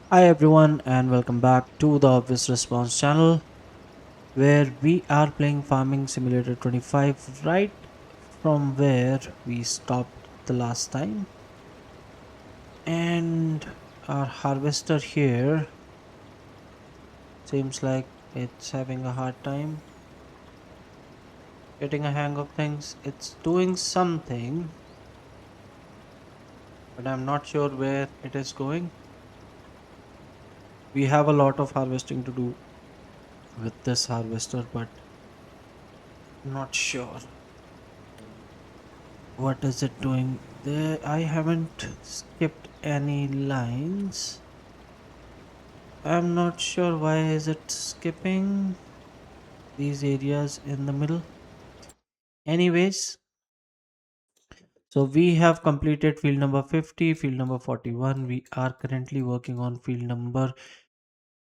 Hi everyone and welcome back to the Obvious Response channel where we are playing Farming Simulator 25 right from where we stopped the last time. And our harvester here seems like it's having a hard time getting a hang of things. It's doing something, but I'm not sure where it is going. We have a lot of harvesting to do with this harvester, but not sure. What is it doing there? I haven't skipped any lines. I'm not sure why is it skipping these areas in the middle. Anyways, so we have completed field number 50, field number 41. We are currently working on field number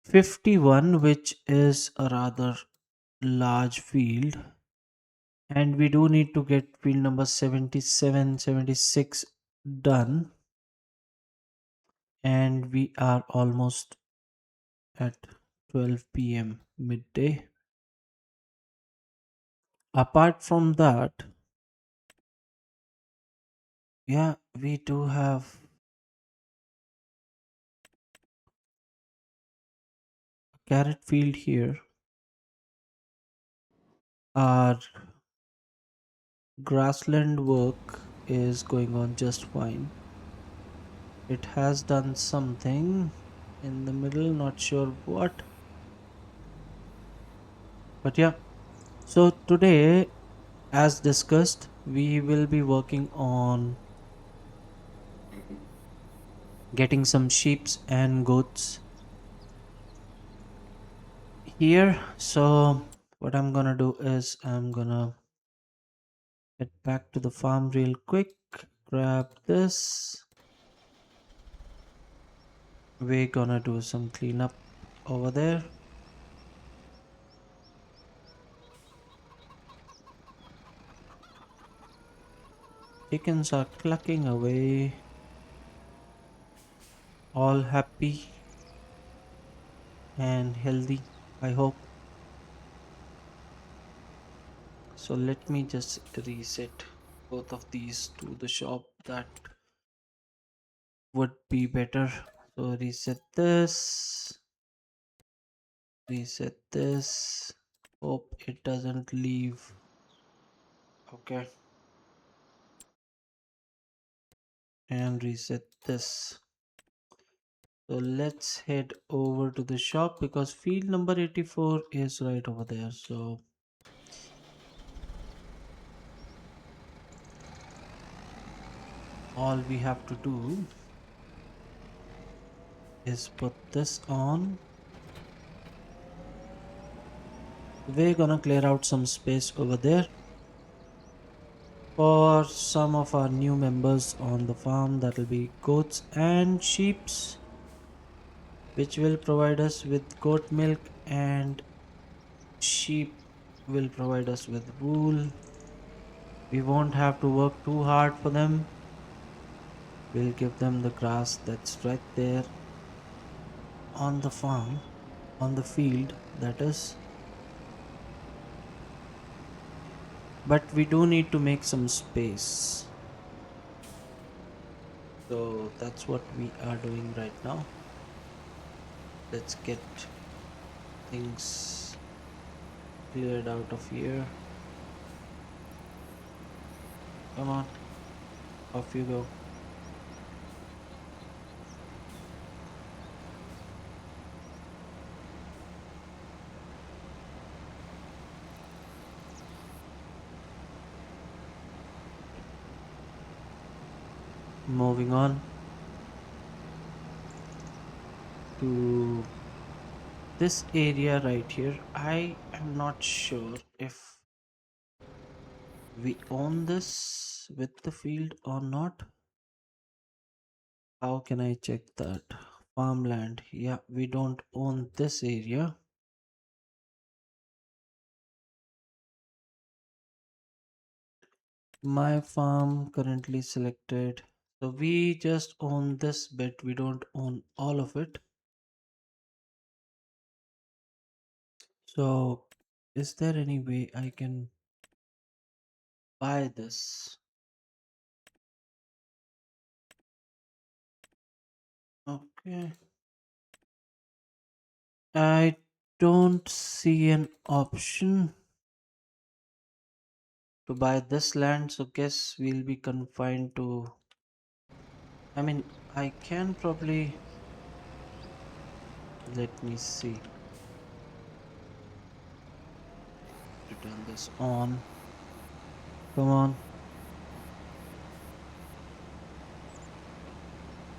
51, which is a rather large field. And we do need to get field number 77, 76 done. And we are almost at 12 p.m. midday. Apart from that, yeah, we do have a carrot field here. Our grassland work is going on just fine. It has done something in the middle, not sure what, but yeah. So today, as discussed, we will be working on getting some sheeps and goats here. So what I'm gonna do is I'm gonna head back to the farm real quick, grab this. We're gonna do some cleanup over there. Chickens are clucking away, all happy and healthy, I hope. So let me just reset both of these to the shop. That would be better. So reset this. Hope it doesn't leave. Okay, and reset this. So let's head over to the shop because field number 84 is right over there. So all we have to do is put this on. We're gonna clear out some space over there for some of our new members on the farm. That'll be goats and sheeps, which will provide us with goat milk, and sheep will provide us with wool. We won't have to work too hard for them. We'll give them the grass that's right there on the farm, on the field, that is. But we do need to make some space. So that's what we are doing right now. Let's get things cleared out of here. Come on, off you go. Moving on to this area right here. I am not sure if we own this with the field or not. How can I check that? Farmland. Yeah, we don't own this area. My farm currently selected. So we just own this bit. We don't own all of it. So, is there any way I can buy this? Okay. I don't see an option to buy this land, so guess we'll be confined to. I mean, I can probably. Let me see. To turn this on. Come on.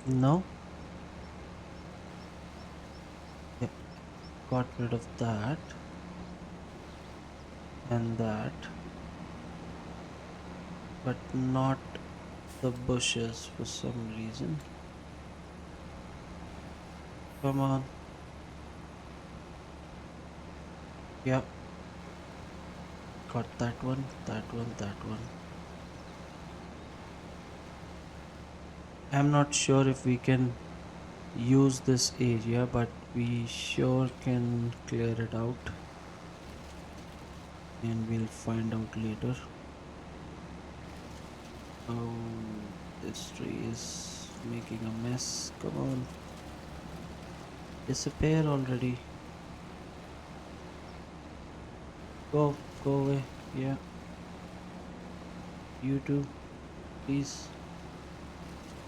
No? Yeah, got rid of that and that, but not the bushes for some reason. Come on. Yeah, got that one, that one, that one. I'm not sure if we can use this area, but we sure can clear it out and we'll find out later. Oh, this tree is making a mess. Come on, disappear already. Go away. Yeah, you too. Please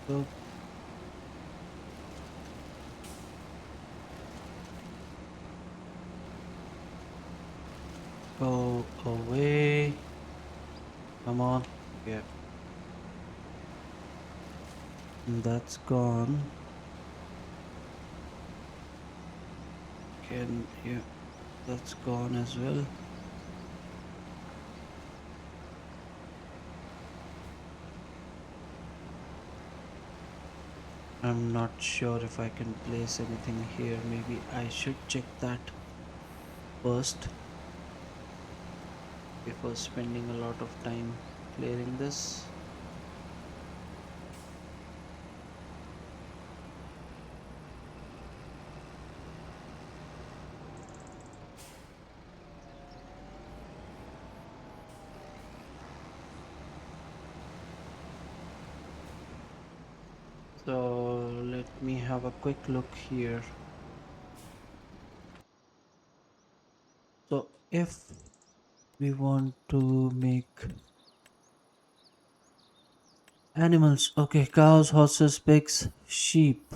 go, go away. Come on. Yeah, that's gone. Can yeah, that's gone as well. I'm not sure if I can place anything here. Maybe I should check that first before spending a lot of time clearing this. So let me have a quick look here. So if we want to make animals, okay, cows, horses, pigs, sheep.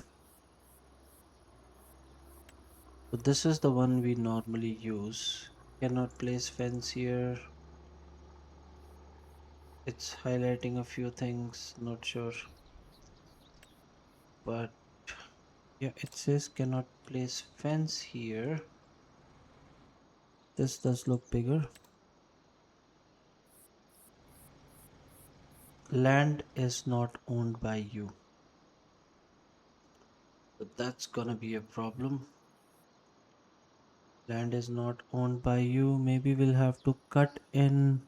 So this is the one we normally use. Cannot place fence here. It's highlighting a few things, not sure. But yeah, it says cannot place fence here. This does look bigger. Land is not owned by you. So that's gonna be a problem. Land is not owned by you. Maybe we'll have to cut in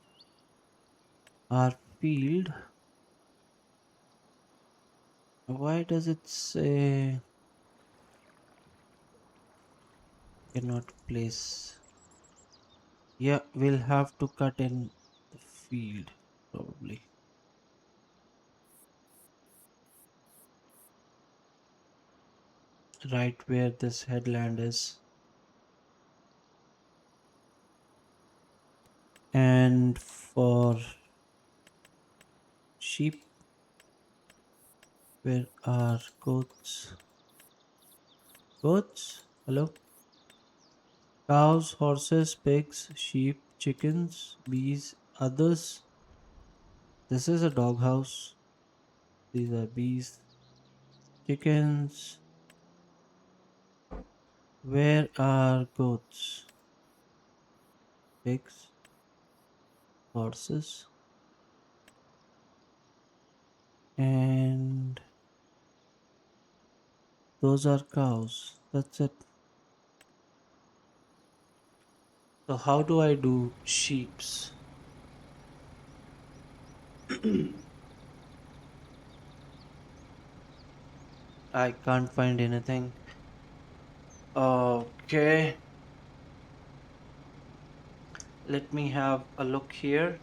our field. Why does it say cannot place? Yeah, we'll have to cut in the field probably. Right where this headland is. And for sheep, where are goats? Goats? Hello? Cows, horses, pigs, sheep, chickens, bees, others. This is a doghouse. These are bees, chickens. Where are goats? Pigs, horses, and those are cows. That's it. So how do I do sheeps? I can't find anything. Okay. Let me have a look here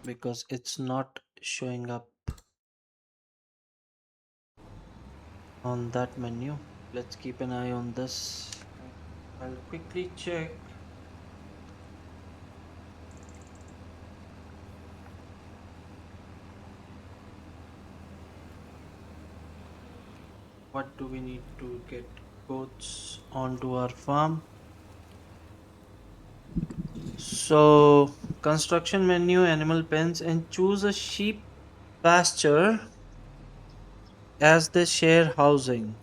because it's not showing up on that menu. Let's keep an eye on this. I'll quickly check what do we need to get goats onto our farm. So, construction menu, animal pens, and choose a sheep pasture as the share housing.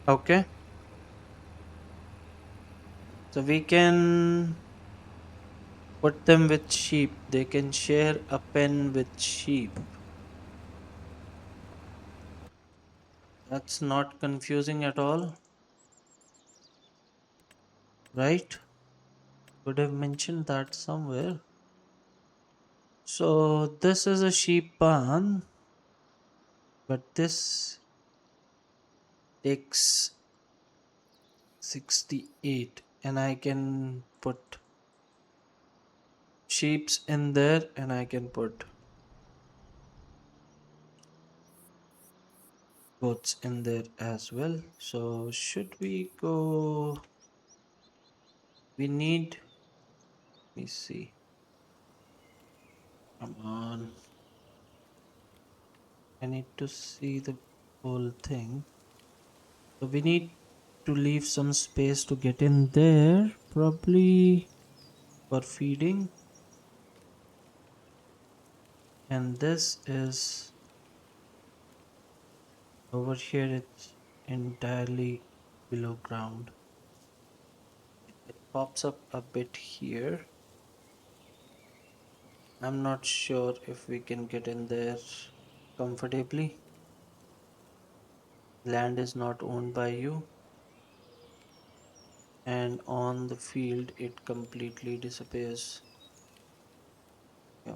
Okay, so we can put them with sheep. They can share a pen with sheep. That's not confusing at all, right? Would have mentioned that somewhere. So this is a sheep barn, but this takes 68, and I can put sheeps in there, and I can put goats in there as well. So should we go? We need. Let me see. Come on. I need to see the whole thing. So we need to leave some space to get in there, probably for feeding. And this is over here, it's entirely below ground. It pops up a bit here. I'm not sure if we can get in there comfortably. Land is not owned by you, and on the field, it completely disappears. Yeah,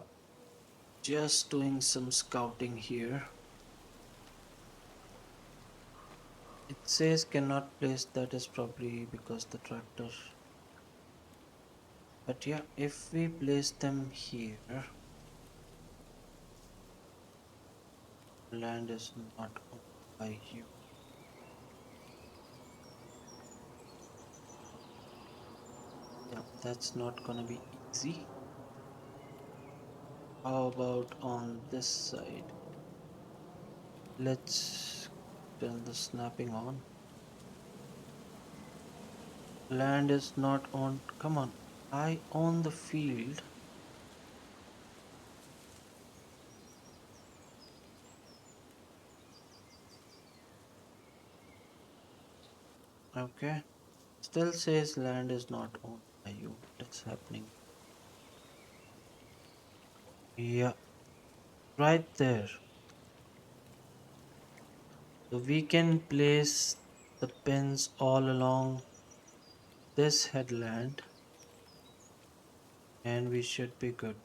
just doing some scouting here. It says cannot place, that is probably because the tractor. But yeah, if we place them here, land is not owned by you. Yeah, that's not gonna be easy. How about on this side? Let's turn the snapping on. Land is not owned. Come on, I own the field. Okay. Still says land is not owned by you. What is happening? Yeah, right there. So we can place the pins all along this headland and we should be good.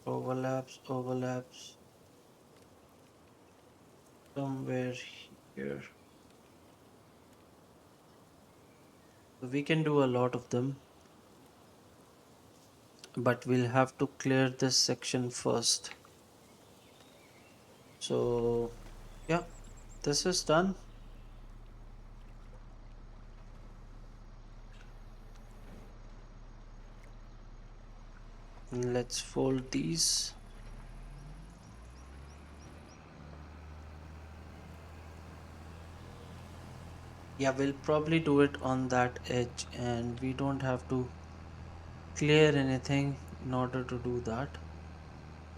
Overlaps, overlaps somewhere here. So we can do a lot of them, but we'll have to clear this section first. So, yeah, this is done. Let's fold these. Yeah, we'll probably do it on that edge, and we don't have to clear anything in order to do that,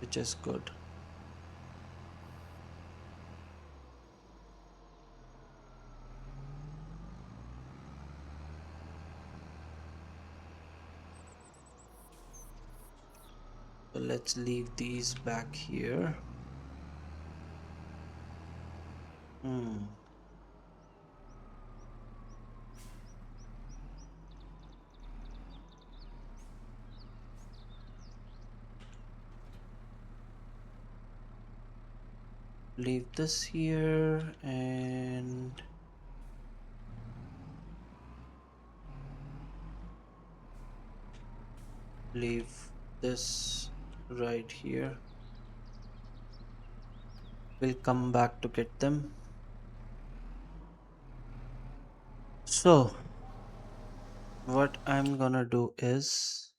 which is good. So let's leave these back here. Hmm. leave this here and leave this right here. We'll come back to get them. So, what I'm gonna do is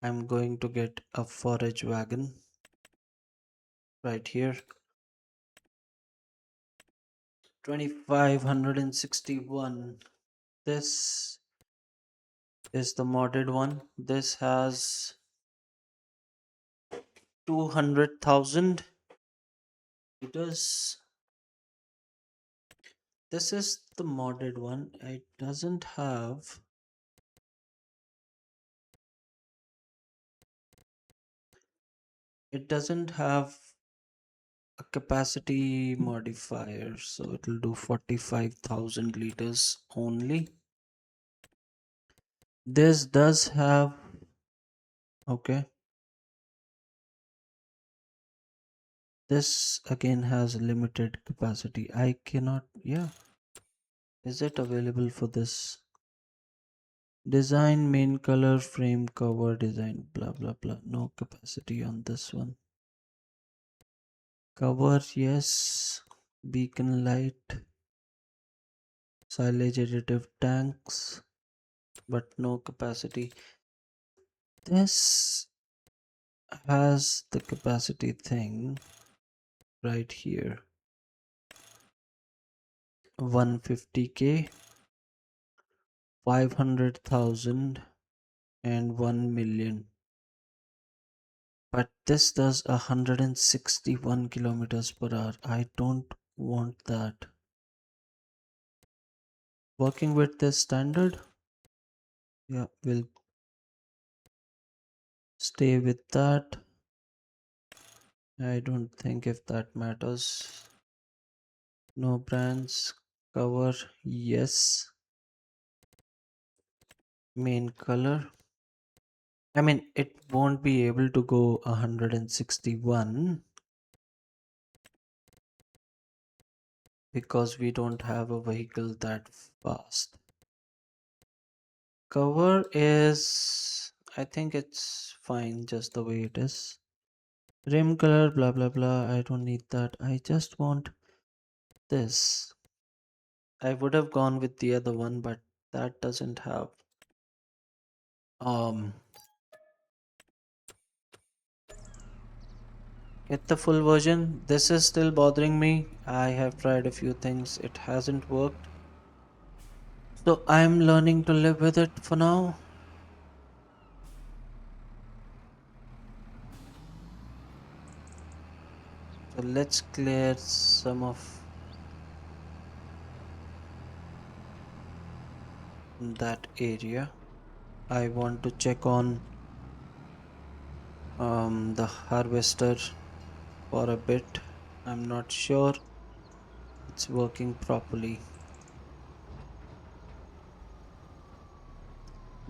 I'm going to get a forage wagon right here. 2561. This is the modded one. This has 200,000 liters. This is the modded one. It doesn't have a capacity modifier, so it'll do 45,000 liters only. This does have, okay, this again has limited capacity. I cannot, yeah, is it available for this? Design, main color, frame, cover, design, blah blah blah. No capacity on this one. Cover, yes. Beacon light, silage additive tanks, but no capacity. This has the capacity thing right here. 150k, 500,000 and 1 million. But this does 161 kilometers per hour. I don't want that. Working with this standard, yeah, we'll stay with that. I don't think if that matters. No brands. Cover, yes. Main color. I mean, it won't be able to go 161 because we don't have a vehicle that fast. Cover is, I think it's fine just the way it is. Rim color, blah blah blah. I don't need that. I just want this. I would have gone with the other one, but that doesn't have um get the full version. This is still bothering me. I have tried a few things, it hasn't worked. So I'm learning to live with it for now. So let's clear some of that area. I want to check on the harvester for a bit. I'm not sure it's working properly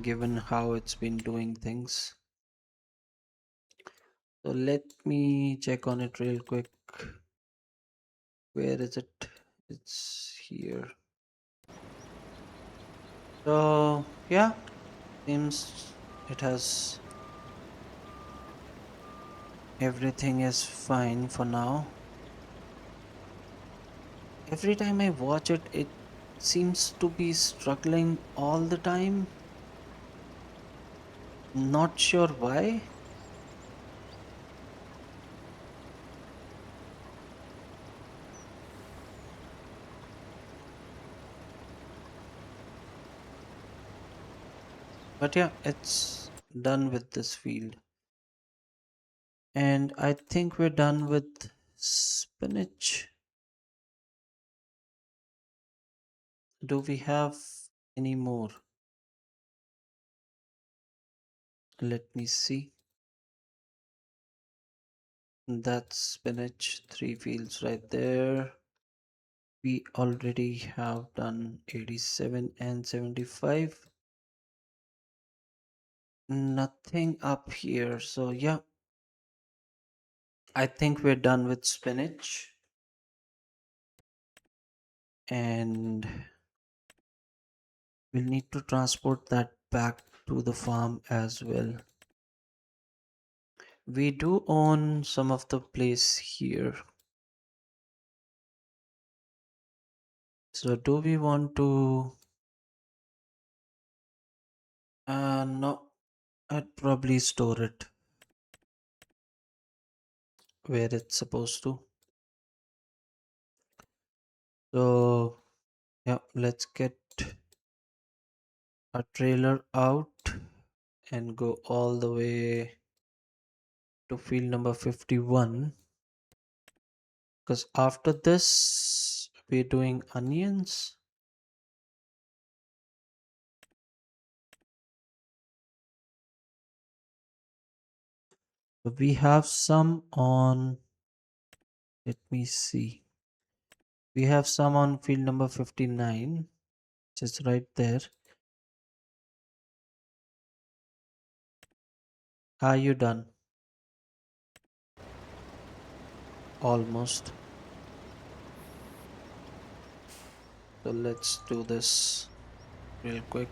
given how it's been doing things. So let me check on it real quick. Where is it? It's here. So yeah, seems it has everything is fine for now. Every time I watch it, it seems to be struggling all the time. Not sure why. But yeah, it's done with this field. And I think we're done with spinach. Do we have any more? Let me see. That's spinach, 3 fields right there. We already have done 87 and 75. Nothing up here. So yeah, I think we're done with spinach, and we'll need to transport that back to the farm as well. We do own some of the place here. So do we want to no, I'd probably store it where it's supposed to. So yeah, let's get a trailer out and go all the way to field number 51, because after this we're doing onions. So we have some on, let me see, we have some on field number 59, which is right there. Are you done? Almost. So let's do this real quick.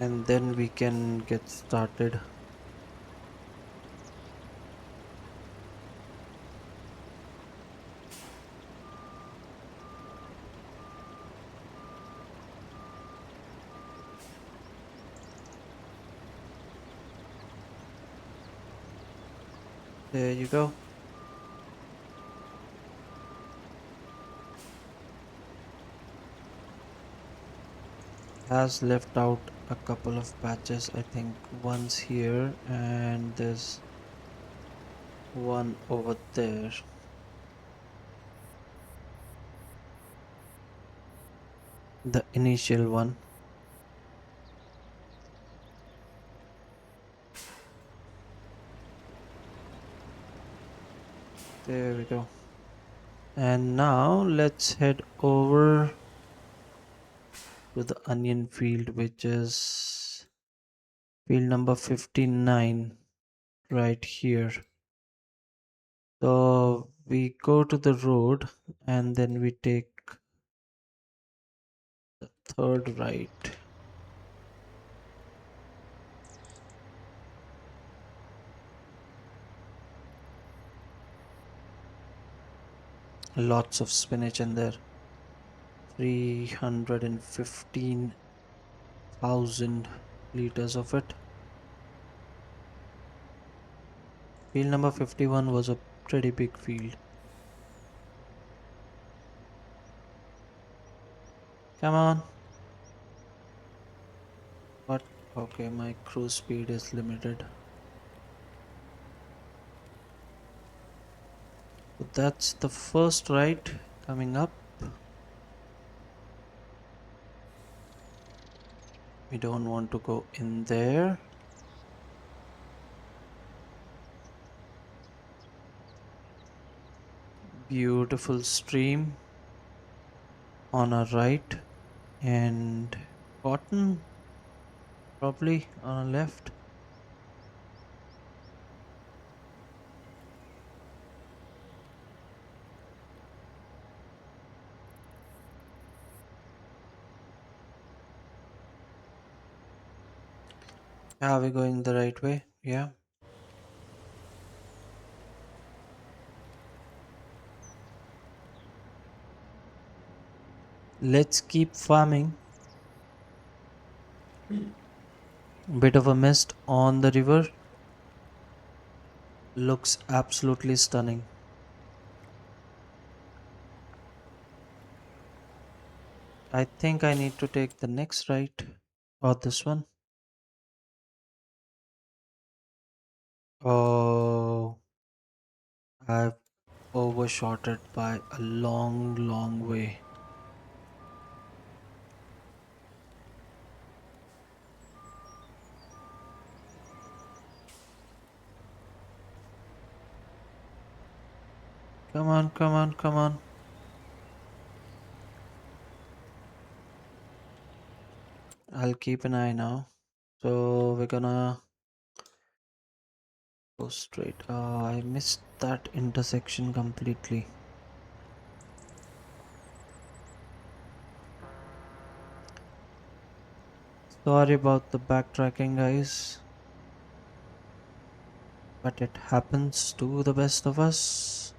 And then we can get started. There you go. Has left out a couple of patches. I think one's here and there's one over there. The initial one. There we go. And now let's head over to the onion field, which is field number 59 right here. So we go to the road and then we take the third right. Lots of spinach in there. 315,000 liters of it. Field number 51 was a pretty big field. Come on. What? Okay, my cruise speed is limited. So that's the first right coming up. We don't want to go in there. Beautiful stream on our right, and cotton probably on our left. Are we going the right way? Yeah. Let's keep farming. Bit of a mist on the river. Looks absolutely stunning. I think I need to take the next right, or this one. Oh, I've overshot it by a long, long way. Come on, come on, come on. I'll keep an eye now. So we're gonna go straight. I missed that intersection completely. Sorry about the backtracking, guys, but it happens to the best of us.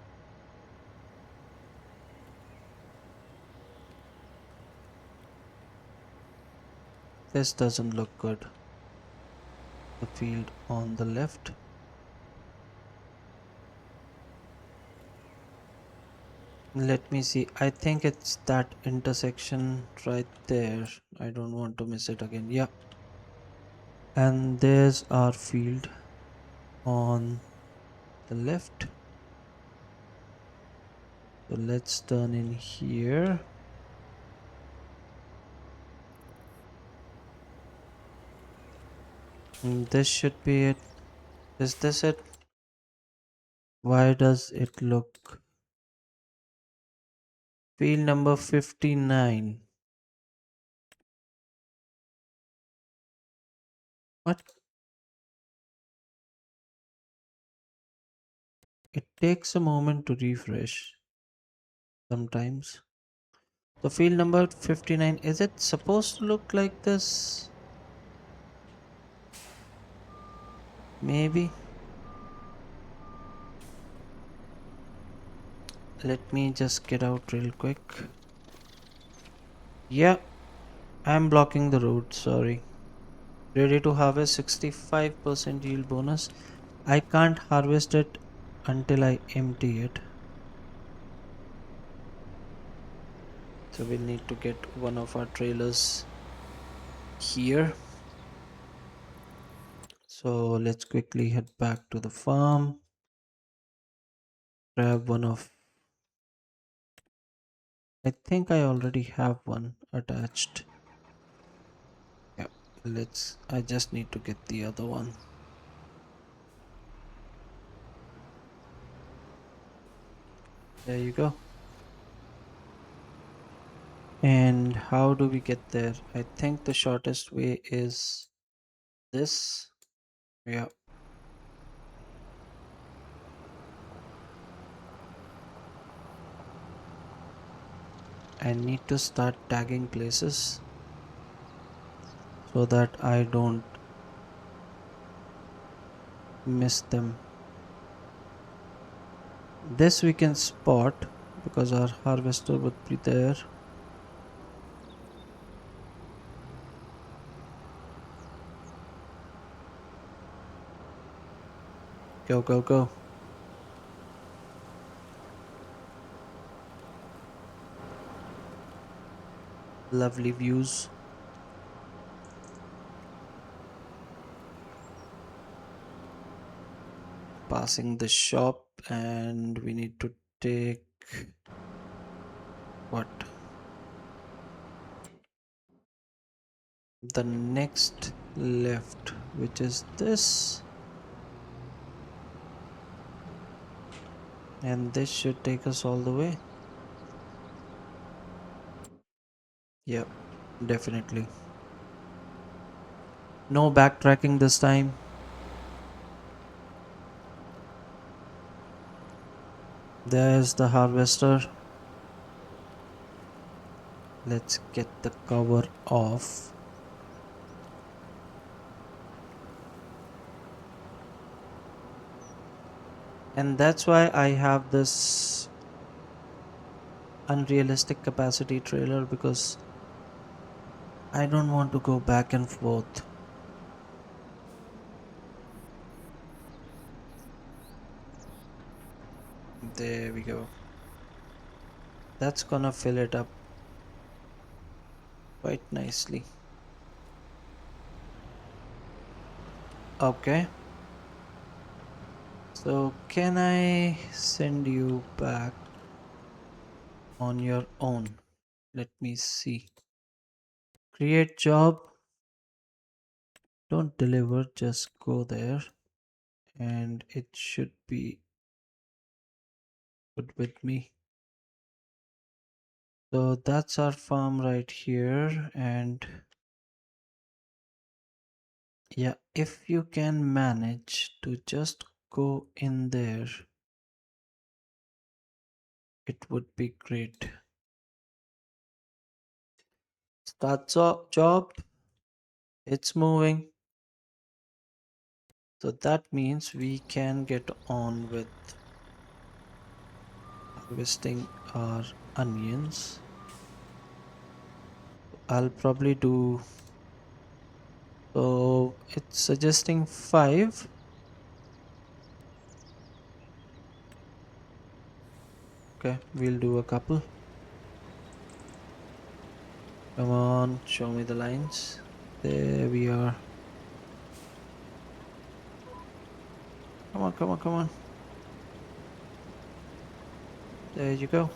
This doesn't look good. The field on the left. Let me see. I think it's that intersection right there. I don't want to miss it again. Yeah. And there's our field on the left. So let's turn in here. This should be it. Is this it? Why does it look field number 59? What? It takes a moment to refresh sometimes. So field number 59, is it supposed to look like this? Maybe. Let me just get out real quick. Yeah, I'm blocking the road, sorry. Ready to harvest 65% yield bonus. I can't harvest it until I empty it. So we'll need to get one of our trailers here. So let's quickly head back to the farm. Grab one of, I think I already have one attached. Yeah, I just need to get the other one. There you go. And how do we get there? I think the shortest way is this. Yeah. I need to start tagging places so that I don't miss them. This we can spot because our harvester would be there. Go, go, go. Lovely views. Passing the shop, and we need to take what? The next left, which is this. And this should take us all the way. Yep, definitely. No backtracking this time. There's the harvester. Let's get the cover off. And that's why I have this unrealistic capacity trailer, because I don't want to go back and forth. There we go. That's gonna fill it up quite nicely. Okay. So can I send you back on your own? Let me see. Create job. Don't deliver, just go there. And it should be good with me. So that's our farm right here. And Yeah, if you can manage to just go in there, it would be great. Start job, it's moving. So that means we can get on with harvesting our onions. I'll probably do, so it's suggesting five. Okay, we'll do a couple. Come on, show me the lines. There we are. Come on, come on, come on. There you go.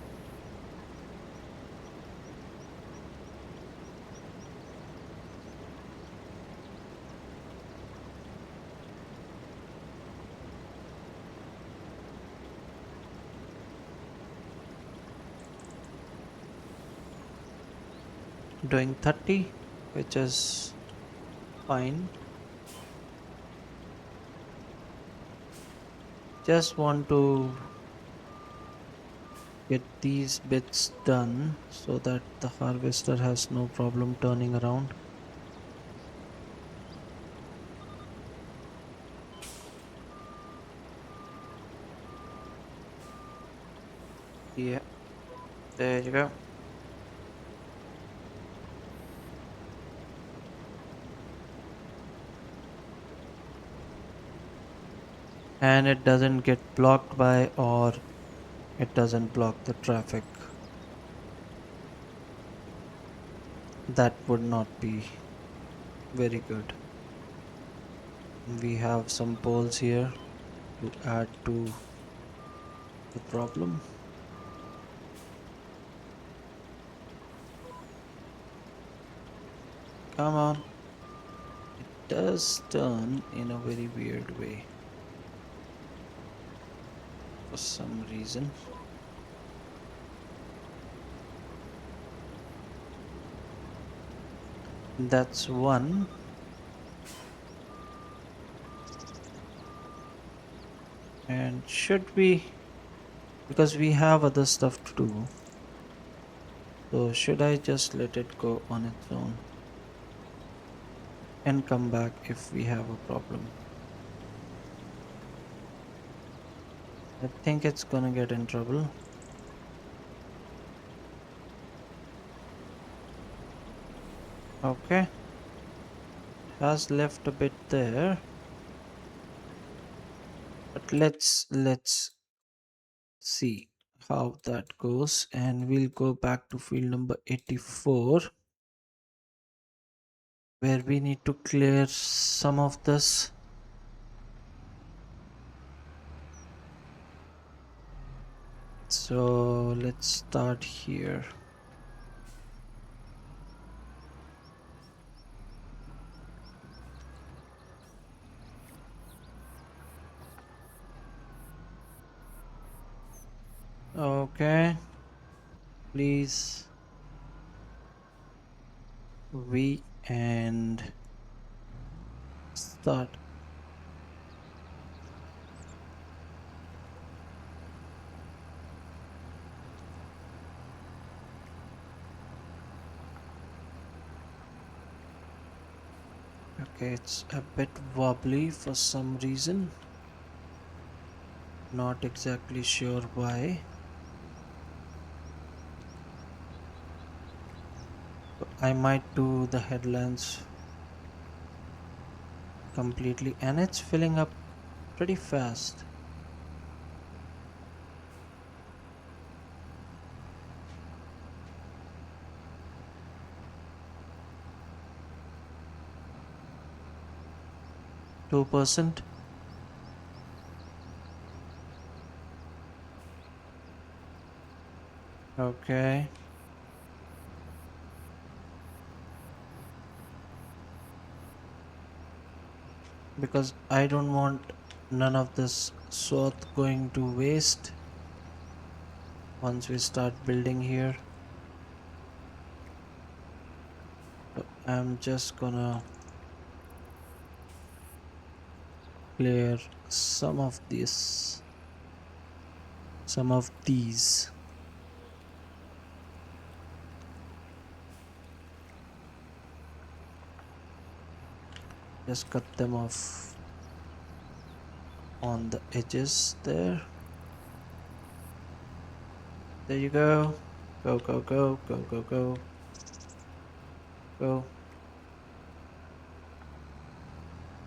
Doing 30, which is fine. Just want to get these bits done so that the harvester has no problem turning around. Yeah, there you go. And it doesn't get blocked by, or it doesn't block the traffic. That would not be very good. We have some poles here to add to the problem. Come on. It does turn in a very weird way for some reason. That's one. And should we, because we have other stuff to do, so should I just let it go on its own and come back if we have a problem? I think it's gonna get in trouble. Okay, has left a bit there, but let's see how that goes, and we'll go back to field number 84 where we need to clear some of this. So let's start here. Okay, please, we and start. Okay, it's a bit wobbly for some reason, not exactly sure why. I might do the headlands completely, and it's filling up pretty fast. Two percent. Okay, because I don't want none of this swath going to waste once we start building here. So I'm just gonna clear some of this, some of these. Just cut them off on the edges there. There you go. Go, go, go, go, go, go, go.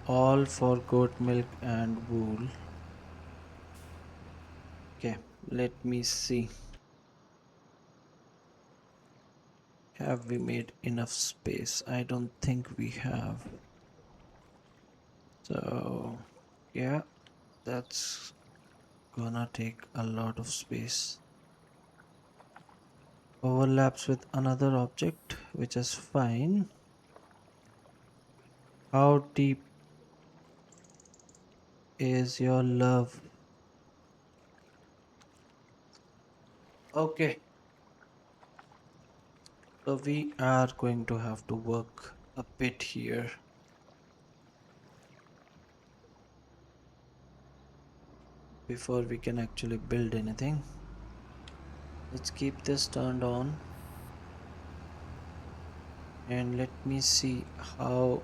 All for goat milk and wool. Okay, let me see. Have we made enough space? I don't think we have. So, yeah, that's gonna take a lot of space. Overlaps with another object, which is fine. How deep is your love? Okay, so we are going to have to work a bit here before we can actually build anything. Let's keep this turned on and let me see how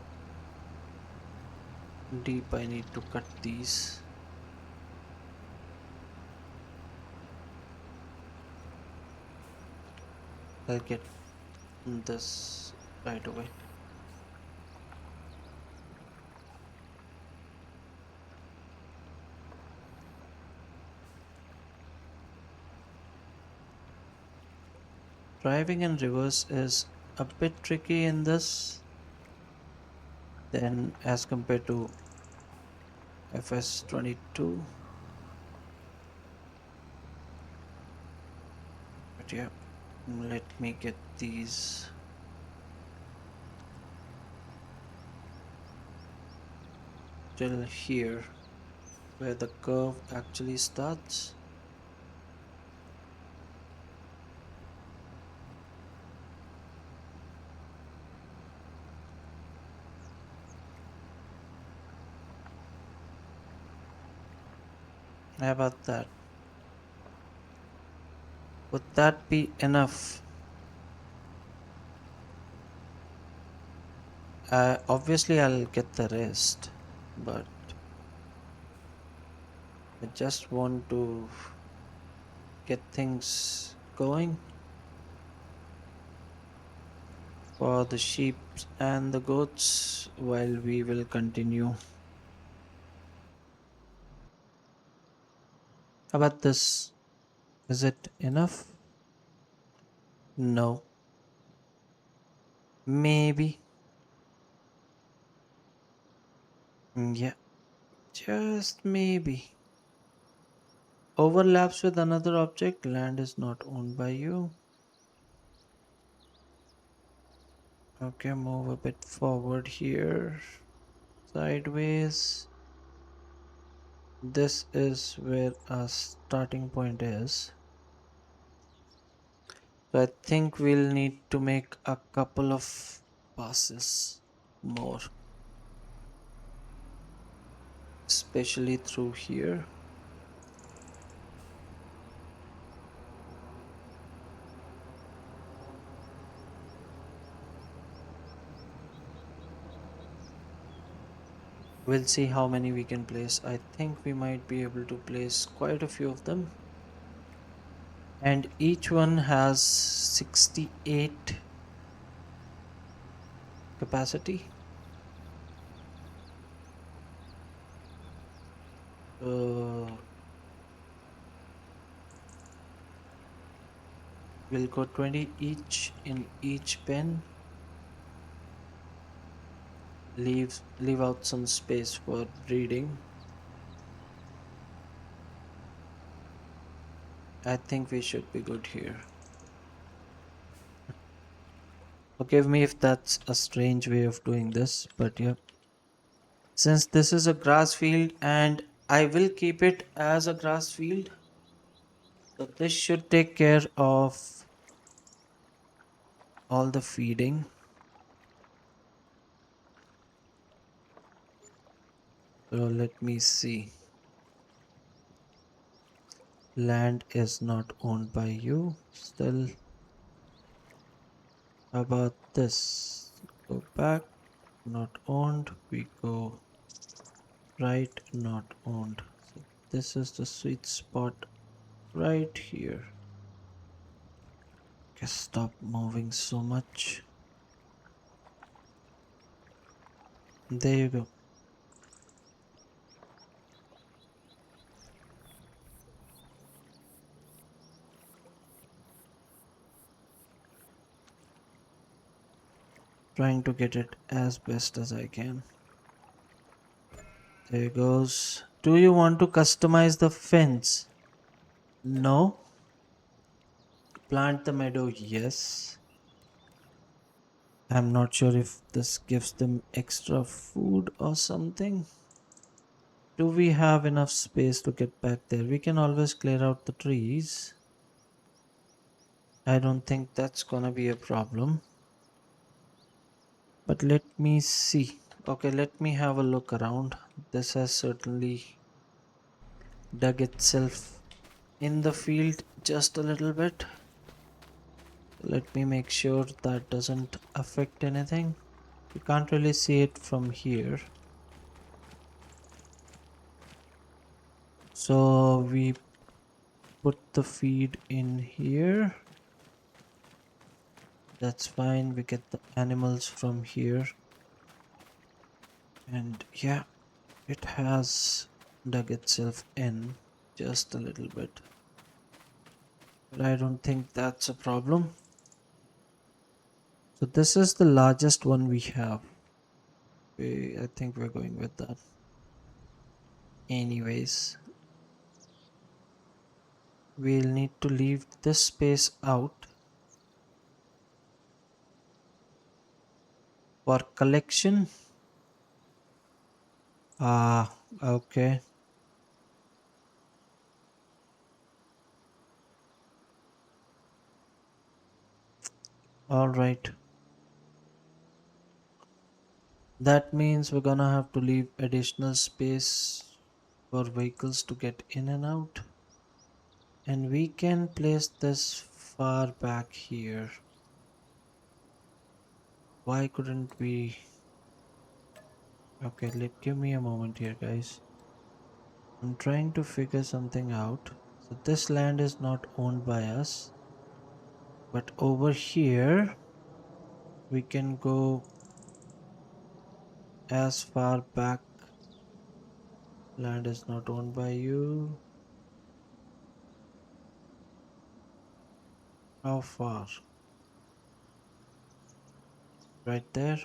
deep I need to cut these. I'll get this right away. Driving in reverse is a bit tricky in this than as compared to FS22. But yeah, let me get these till here where the curve actually starts. How about that? Would that be enough? Obviously, I'll get the rest, but I just want to get things going for the sheep and the goats while we will continue. How about this? Is it enough? No. Maybe. Yeah, just maybe. Overlaps with another object. Land is not owned by you. Okay, move a bit forward here. Sideways. This is where our starting point is. So I think we'll need to make a couple of passes more, especially through here. We'll see how many we can place. I think we might be able to place quite a few of them. And each one has 68 capacity. Uh, we'll go 20 each in each pen. Leave out some space for breeding. I think we should be good here. Forgive me if that's a strange way of doing this, but yeah. Since this is a grass field and I will keep it as a grass field, so this should take care of all the feeding. So let me see. Land is not owned by you. Still, how about this? Go back, not owned. We go right, not owned. So this is the sweet spot right here. Okay, stop moving so much. There you go. Trying to get it as best as I can. There goes. Do you want to customize the fence? No. Plant the meadow? Yes. I'm not sure if this gives them extra food or something. Do we have enough space to get back there? We can always clear out the trees. I don't think that's gonna be a problem. But let me see. Okay, let me have a look around. This has certainly dug itself in the field just a little bit. Let me make sure that doesn't affect anything. You can't really see it from here. So we put the feed in here. That's fine. We get the animals from here. And yeah, it has dug itself in just a little bit. But I don't think that's a problem. So this is the largest one we have. I think we're going with that. Anyways, we'll need to leave this space out for collection. Ah, okay. All right. That means we're gonna have to leave additional space for vehicles to get in and out. And we can place this far back here. Why couldn't we? Okay, give me a moment here, guys. I'm trying to figure something out. So this land is not owned by us, but over here we can go as far back. Land is not owned by you. How far? Right there.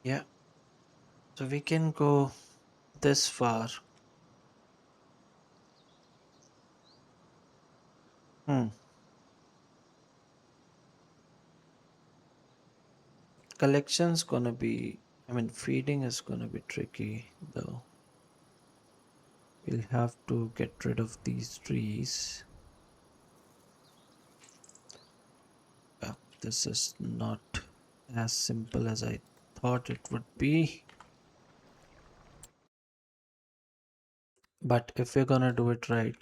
Yeah. So we can go this far. Hmm. Collection's gonna be, I mean, feeding is gonna be tricky though. We'll have to get rid of these trees. This is not as simple as I thought it would be. But if we're gonna do it right,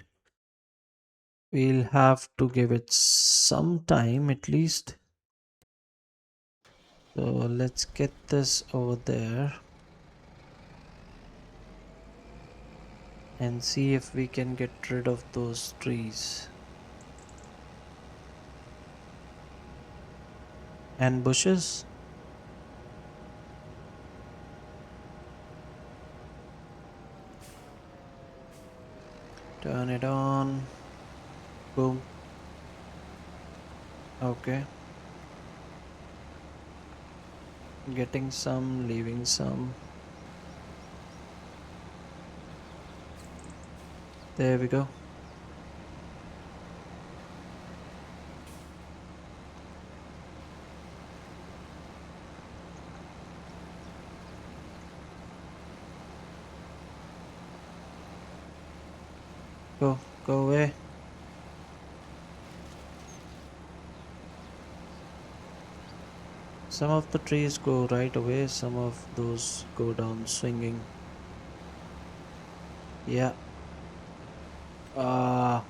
we'll have to give it some time at least. So let's get this over there and see if we can get rid of those trees and bushes. Turn it on. Boom. Okay. Getting some, leaving some. There we go. Go away. Some of the trees go right away, some of those go down swinging. Yeah. Ah,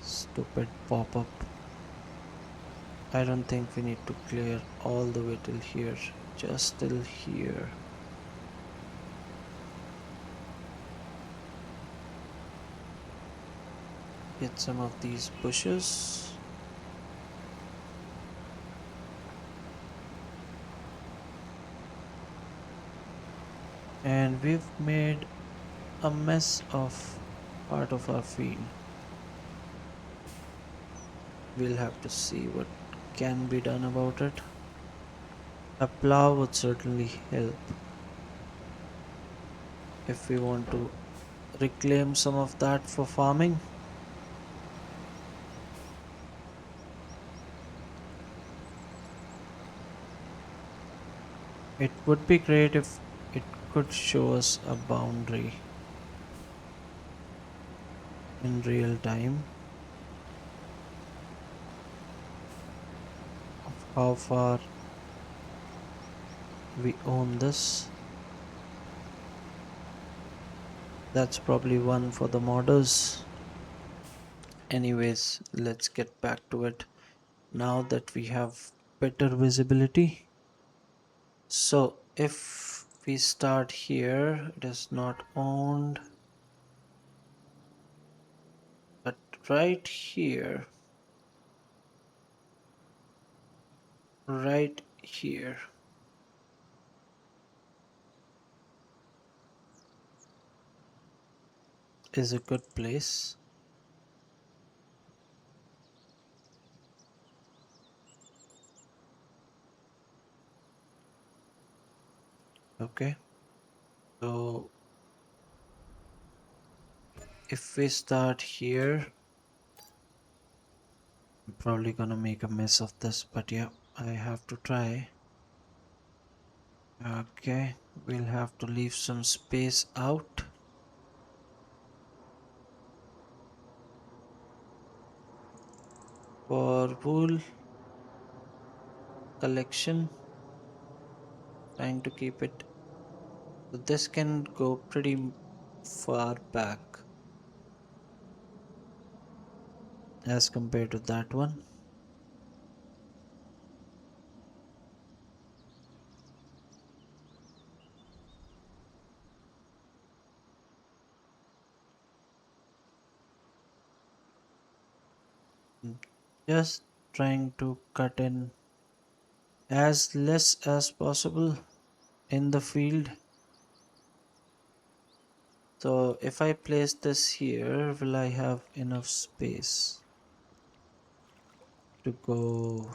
stupid pop up. I don't think we need to clear all the way till here. Just till here. Get some of these bushes. And we've made a mess of part of our field. We'll have to see what can be done about it. A plow would certainly help if we want to reclaim some of that for farming. It would be great if it could show us a boundary in real time of how far we own this. That's probably one for the modders. Anyways, let's get back to it now that we have better visibility. So if we start here, it is not owned, but right here is a good place. Okay, so if we start here, I'm probably gonna make a mess of this, but yeah, I have to try. Okay, we'll have to leave some space out for wool collection, trying to keep it. So this can go pretty far back as compared to that one. Mm, just trying to cut in as less as possible in the field. So if I place this here, will I have enough space to go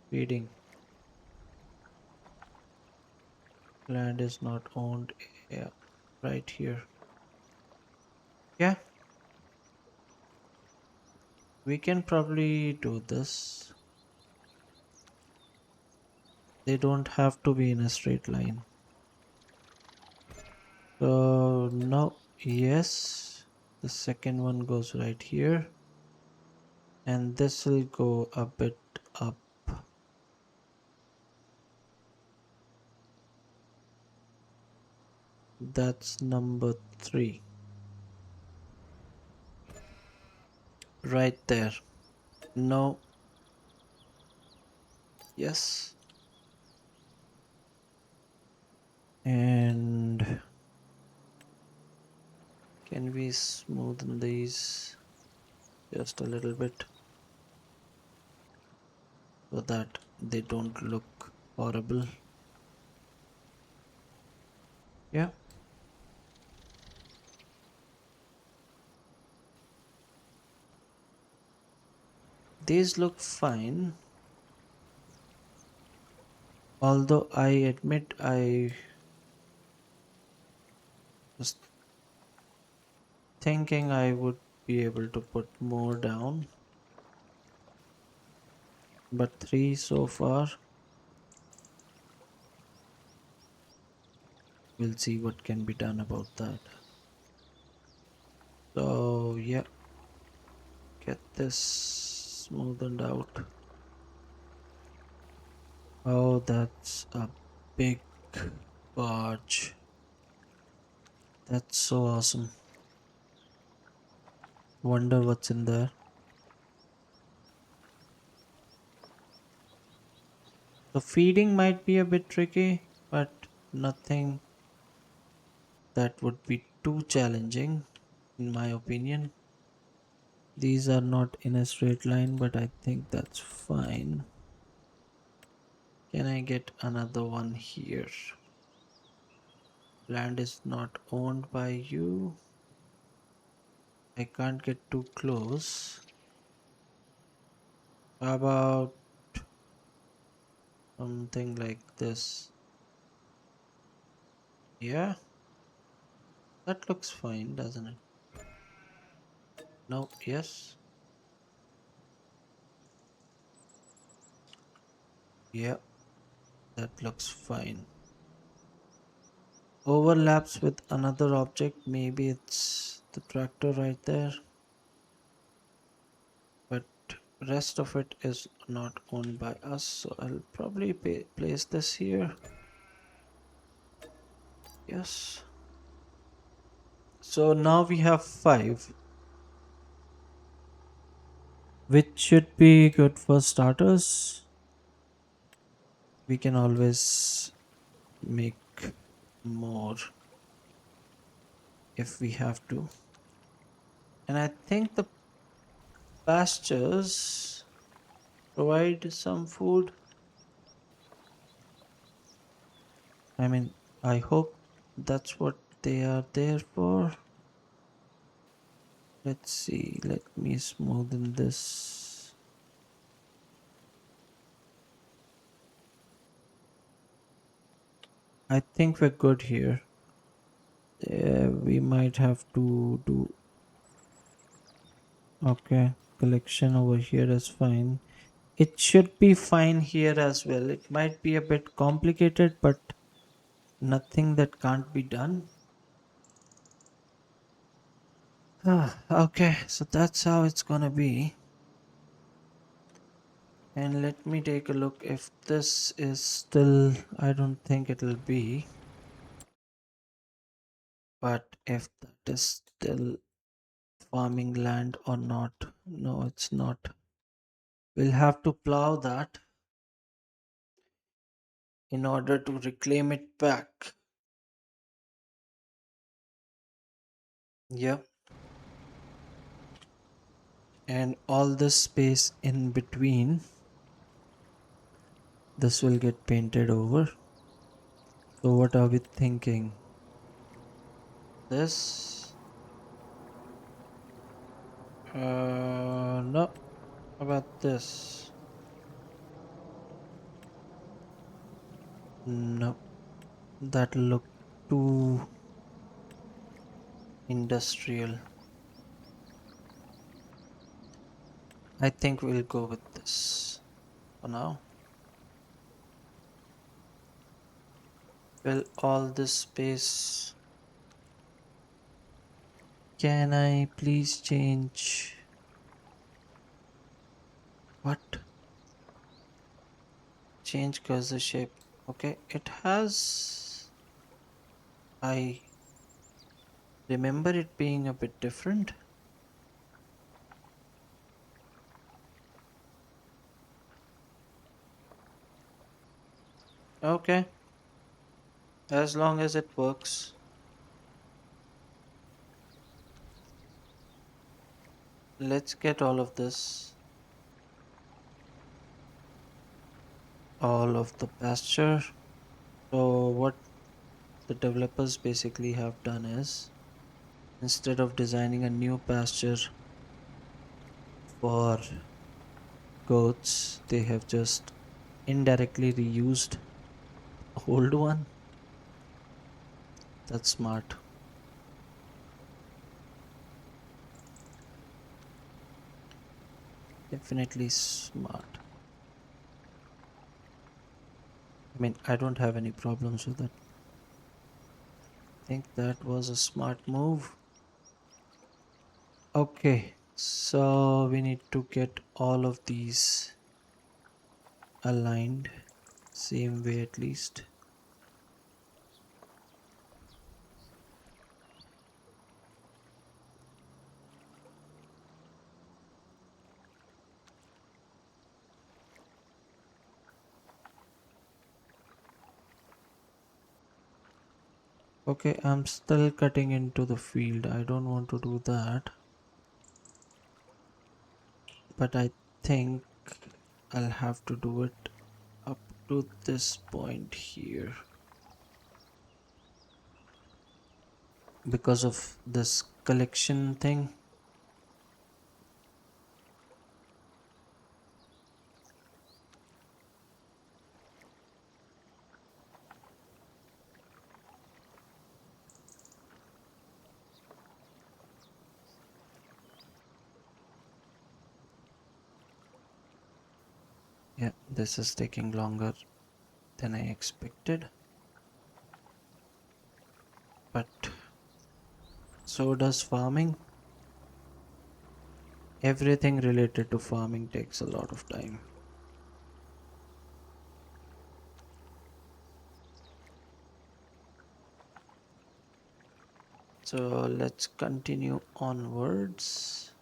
feeding? Land is not owned. Yeah, right here. Yeah, we can probably do this. They don't have to be in a straight line. So now, yes, the second one goes right here, and this will go a bit up. That's number three, right there. No, yes, and can we smoothen these just a little bit so that they don't look horrible? Yeah, these look fine. Although I admit I was thinking I would be able to put more down, but three so far. We'll see what can be done about that. So yeah, get this smoothened out. Oh, that's a big barge. That's so awesome. Wonder what's in there. The feeding might be a bit tricky, but nothing that would be too challenging, in my opinion. These are not in a straight line, but I think that's fine. Can I get another one here? Land is not owned by you. I can't get too close. How about something like this? Yeah, that looks fine, doesn't it? No, yes. Yeah, that looks fine. Overlaps with another object. Maybe it's the tractor right there, but rest of it is not owned by us. So I'll probably place this here. Yes. So now we have five, which should be good for starters. We can always make more if we have to. And I think the pastures provide some food. I mean, I hope that's what they are there for. Let's see, let me smoothen this. I think we're good here. We might have to do. Okay, collection over here is fine. It should be fine here as well. It might be a bit complicated, but nothing that can't be done. Okay, so that's how it's gonna be. And let me take a look if this is still, I don't think it'll be, but if that is still farming land or not. No, it's not. We'll have to plow that in order to reclaim it back. Yeah, and all this space in between, this will get painted over. So, what are we thinking? This? No. How about this? No. That look too industrial. I think we'll go with this for now. Fill all this space. Can I please change what? Change cursor shape. Okay, it has. I remember it being a bit different. Okay, as long as it works. Let's get all of this. All of the pasture. So, what the developers basically have done is instead of designing a new pasture for goats, they have just indirectly reused the old one. That's smart. Definitely smart. I mean, I don't have any problems with it. I think that was a smart move. Okay, so we need to get all of these aligned same way at least. Okay, I'm still cutting into the field. I don't want to do that, but I think I'll have to do it up to this point here because of this collection thing. Yeah, this is taking longer than I expected, but so does farming. Everything related to farming takes a lot of time. So let's continue onwards.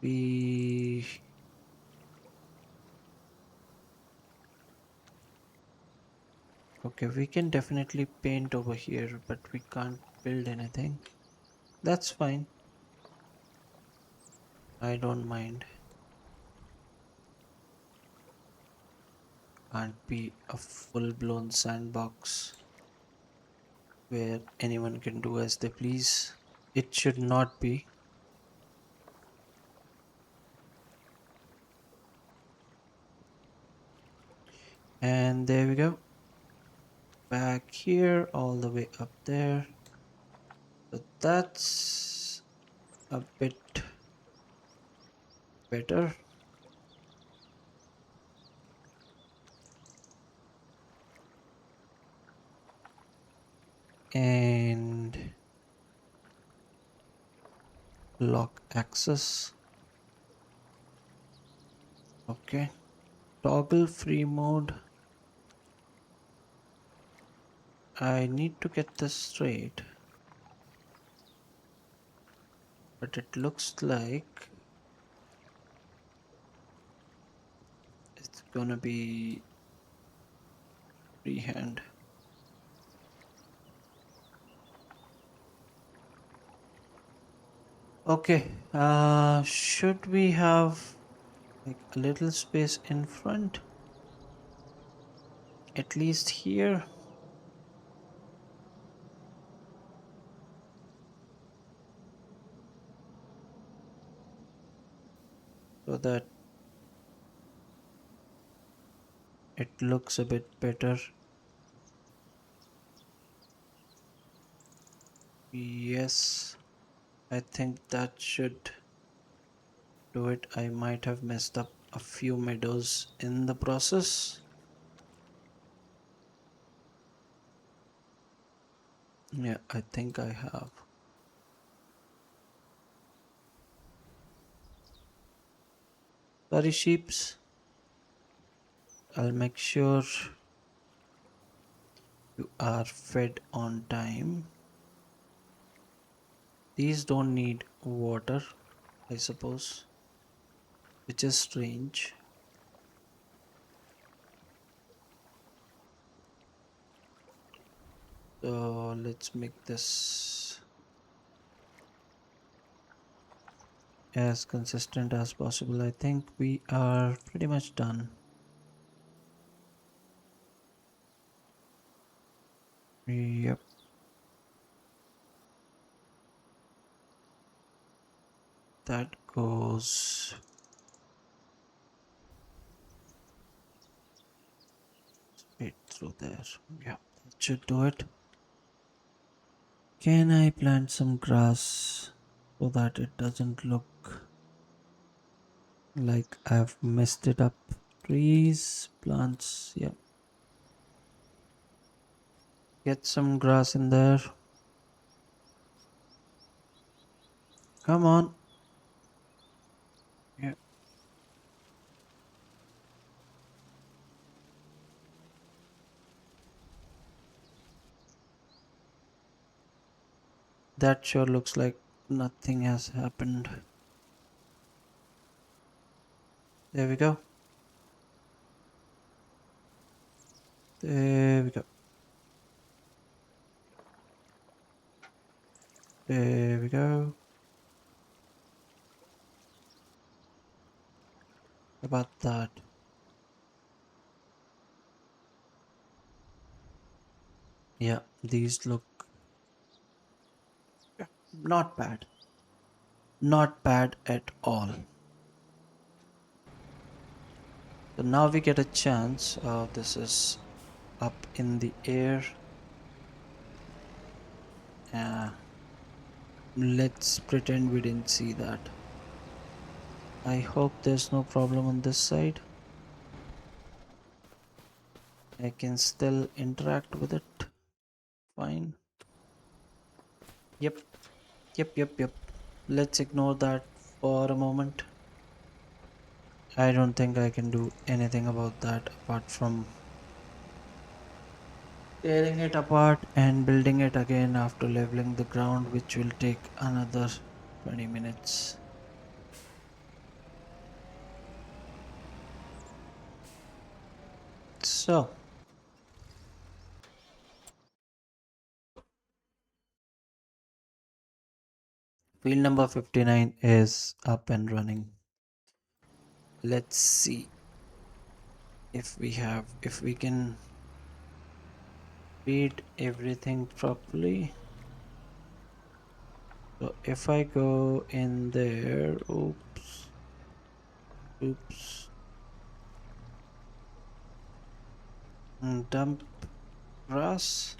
We Okay, we can definitely paint over here, but we can't build anything. That's fine. I don't mind. Can't be a full-blown sandbox where anyone can do as they please. It should not be. And there we go. Back here, all the way up there. So that's a bit better. And lock access. Okay. Toggle free mode. I need to get this straight, but it looks like it's gonna be freehand. Okay, should we have like a little space in front? At least here, so that it looks a bit better. Yes, I think that should do it. I might have messed up a few meadows in the process. Yeah, I think I have. Sorry, sheeps. I'll make sure you are fed on time. These don't need water, I suppose, which is strange. So let's make this as consistent as possible. I think we are pretty much done. Yep, that goes straight through there. Yeah, that should do it. Can I plant some grass so that it doesn't look like I've messed it up? Trees, plants, yeah. Get some grass in there. Come on. Yeah, that sure looks like nothing has happened. There we go. There we go. There we go. About that. Yeah, these look not bad. Not bad at all. So now we get a chance. This is up in the air. Uh, let's pretend we didn't see that. I hope there's no problem on this side. I can still interact with it. Fine. Yep, yep. Let's ignore that for a moment. I don't think I can do anything about that apart from tearing it apart and building it again after leveling the ground, which will take another 20 minutes. So, field number 59 is up and running. Let's see if we can read everything properly. So if I go in there, oops, dump grass.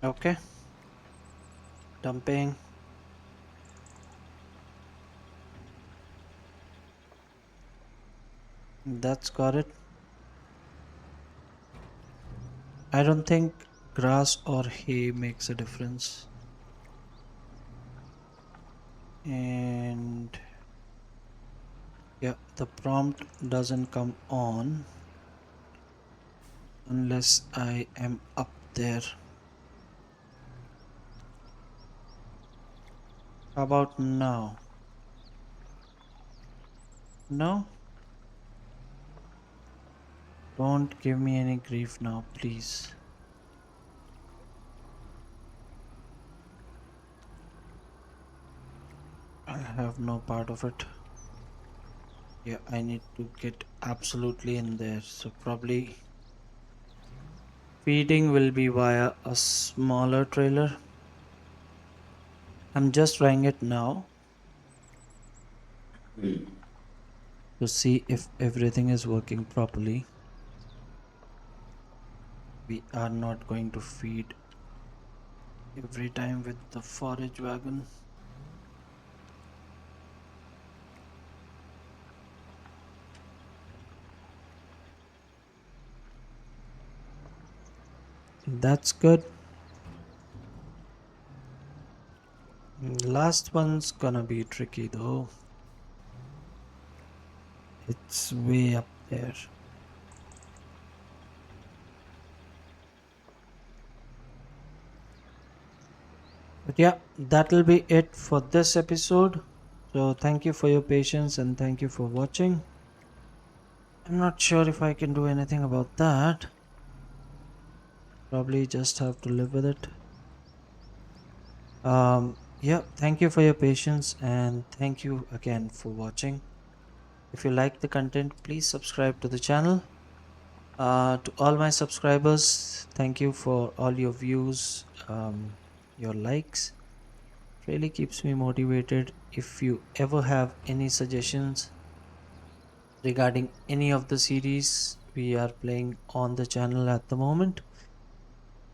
Okay, dumping. That's got it. I don't think grass or hay makes a difference. And yeah, the prompt doesn't come on unless I am up there. How about now? No? Don't give me any grief now, please. I'll have no part of it. Yeah, I need to get absolutely in there. So probably feeding will be via a smaller trailer. I'm just trying it now to see if everything is working properly. We are not going to feed every time with the forage wagon. That's good. Last one's gonna be tricky though. It's way up there. But yeah, that'll be it for this episode. So thank you for your patience and thank you for watching. I'm not sure if I can do anything about that. Probably just have to live with it. Yeah, thank you for your patience and thank you again for watching. If you like the content, please subscribe to the channel. To all my subscribers, thank you for all your views, your likes. Really keeps me motivated. If you ever have any suggestions regarding any of the series we are playing on the channel at the moment,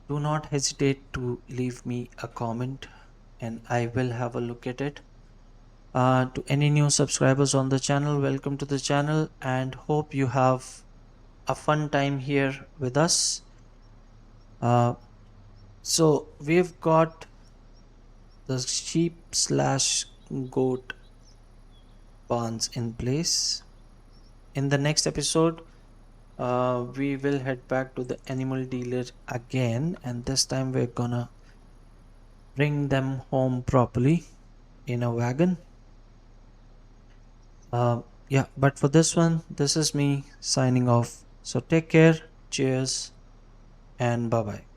do not hesitate to leave me a comment and I will have a look at it. To any new subscribers on the channel, welcome to the channel and hope you have a fun time here with us. Uh, so we've got the sheep slash goat barns in place. In the next episode, we will head back to the animal dealer again, and this time we're gonna bring them home properly in a wagon. Yeah, but for this one, this is me signing off. So take care, cheers, and bye bye.